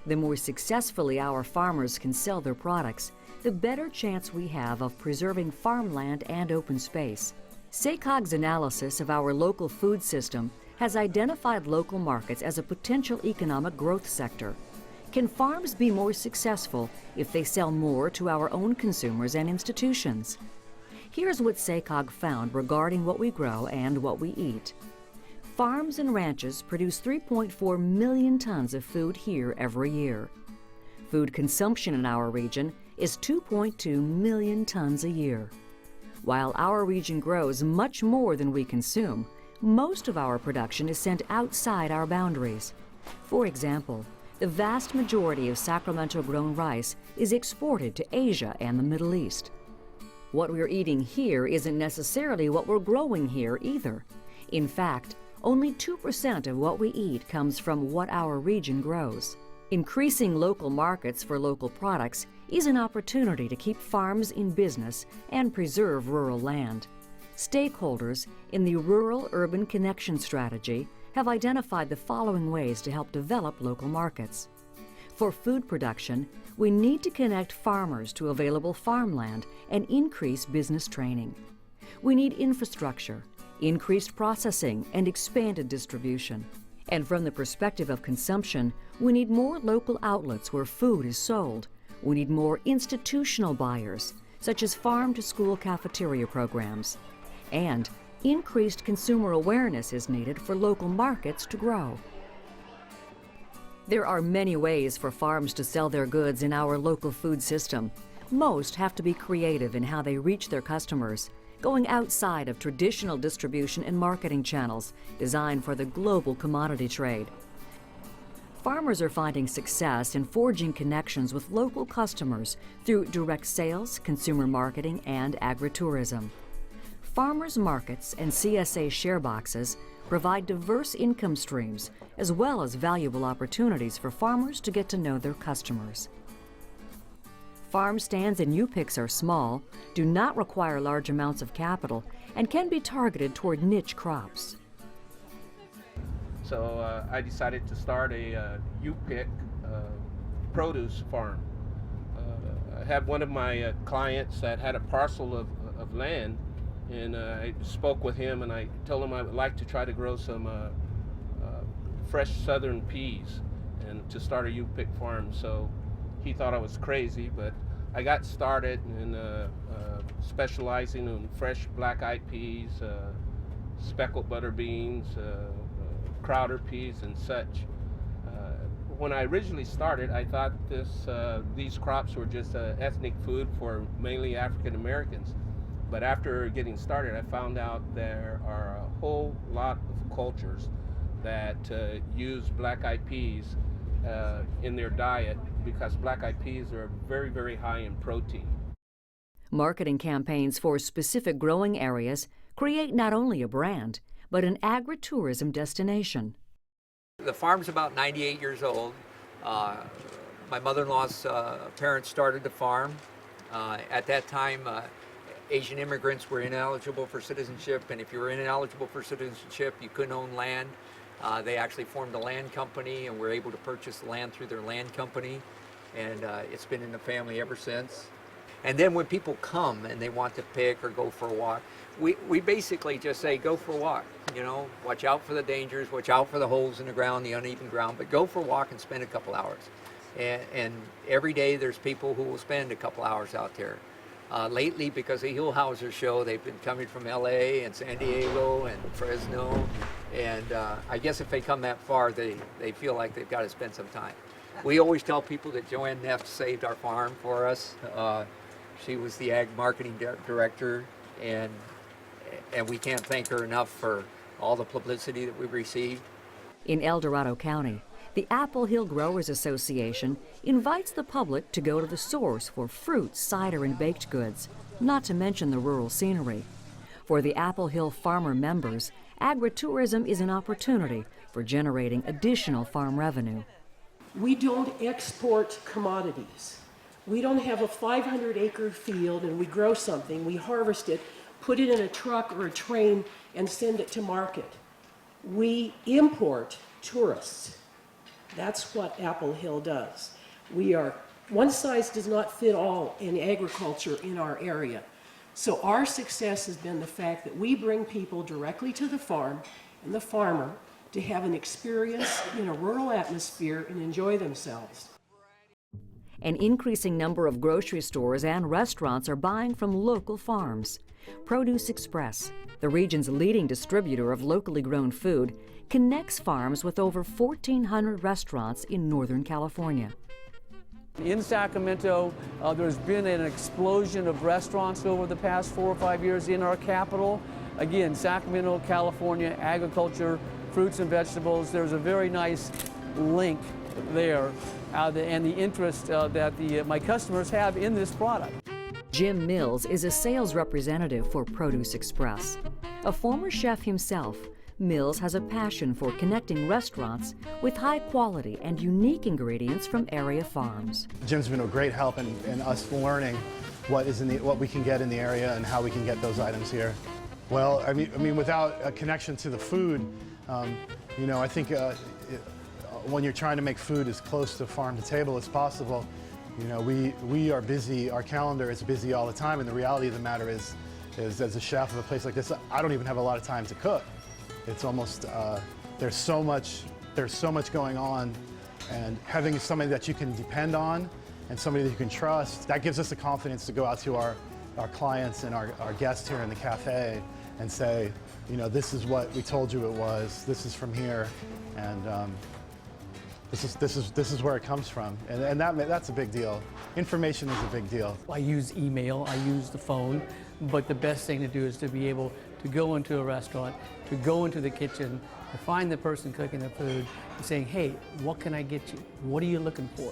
The more successfully our farmers can sell their products, the better chance we have of preserving farmland and open space. SACOG's analysis of our local food system has identified local markets as a potential economic growth sector. Can farms be more successful if they sell more to our own consumers and institutions? Here's what SACOG found regarding what we grow and what we eat. Farms and ranches produce 3.4 million tons of food here every year. Food consumption in our region is 2.2 million tons a year. While our region grows much more than we consume, most of our production is sent outside our boundaries. For example, the vast majority of Sacramento-grown rice is exported to Asia and the Middle East. What we're eating here isn't necessarily what we're growing here either. In fact, only 2% of what we eat comes from what our region grows. Increasing local markets for local products is an opportunity to keep farms in business and preserve rural land. Stakeholders in the Rural-Urban Connection Strategy have identified the following ways to help develop local markets. For food production, we need to connect farmers to available farmland and increase business training. We need infrastructure, increased processing, and expanded distribution. And from the perspective of consumption, we need more local outlets where food is sold. We need more institutional buyers, such as farm-to-school cafeteria programs. And increased consumer awareness is needed for local markets to grow. There are many ways for farms to sell their goods in our local food system. Most have to be creative in how they reach their customers, going outside of traditional distribution and marketing channels designed for the global commodity trade. Farmers are finding success in forging connections with local customers through direct sales, consumer marketing, and agritourism. Farmers markets and CSA share boxes provide diverse income streams as well as valuable opportunities for farmers to get to know their customers. Farm stands and U-picks are small, do not require large amounts of capital, and can be targeted toward niche crops. So I decided to start a U-pick produce farm. I had one of my clients that had a parcel of land, and I spoke with him and I told him I would like to try to grow some fresh southern peas and to start a U-pick farm. So he thought I was crazy, but I got started in specializing in fresh black-eyed peas, speckled butter beans, Crowder peas, and such. When I originally started, I thought these crops were just ethnic food for mainly African Americans. But after getting started, I found out there are a whole lot of cultures that use black-eyed peas in their diet because black-eyed peas are very, very high in protein. Marketing campaigns for specific growing areas create not only a brand, but an agritourism destination. The farm's about 98 years old. My mother-in-law's parents started the farm. At that time, Asian immigrants were ineligible for citizenship, and if you were ineligible for citizenship, you couldn't own land. They actually formed a land company and were able to purchase the land through their land company, and it's been in the family ever since. And then when people come and they want to pick or go for a walk, we basically just say, go for a walk, you know, watch out for the dangers, watch out for the holes in the ground, the uneven ground, but go for a walk and spend a couple hours. And every day there's people who will spend a couple hours out there. Lately, because of the Hillhauser show, they've been coming from LA and San Diego and Fresno, and I guess if they come that far, they feel like they've got to spend some time. We always tell people that Joanne Neff saved our farm for us. She was the ag marketing director, and we can't thank her enough for all the publicity that we've received. In El Dorado County, the Apple Hill Growers Association invites the public to go to the source for fruit, cider, and baked goods, not to mention the rural scenery. For the Apple Hill farmer members, agritourism is an opportunity for generating additional farm revenue. We don't export commodities. We don't have a 500-acre field and we grow something, we harvest it, put it in a truck or a train, and send it to market. We import tourists. That's what Apple Hill does. One size does not fit all in agriculture in our area. So our success has been the fact that we bring people directly to the farm and the farmer to have an experience in a rural atmosphere and enjoy themselves. An increasing number of grocery stores and restaurants are buying from local farms. Produce Express, the region's leading distributor of locally grown food, connects farms with over 1,400 restaurants in Northern California. In Sacramento, there's been an explosion of restaurants over the past 4 or 5 years in our capital. Again, Sacramento, California, agriculture, fruits and vegetables, there's a very nice link there and the interest that my customers have in this product. Jim Mills is a sales representative for Produce Express. A former chef himself, Mills has a passion for connecting restaurants with high quality and unique ingredients from area farms. Jim's been a great help in us learning what we can get in the area and how we can get those items here. Well, I mean, without a connection to the food, I think when you're trying to make food as close to farm to table as possible, we are busy. Our calendar is busy all the time, and the reality of the matter is as a chef of a place like this, I don't even have a lot of time to cook. It's almost there's so much going on, and having somebody that you can depend on and somebody that you can trust, that gives us the confidence to go out to our clients and our guests here in the cafe and say, this is what we told you it was. This is from here, and this is where it comes from, and that's a big deal. Information is a big deal. I use email, I use the phone, but the best thing to do is to be able to go into a restaurant, to go into the kitchen, to find the person cooking the food and saying, hey, what can I get you? What are you looking for?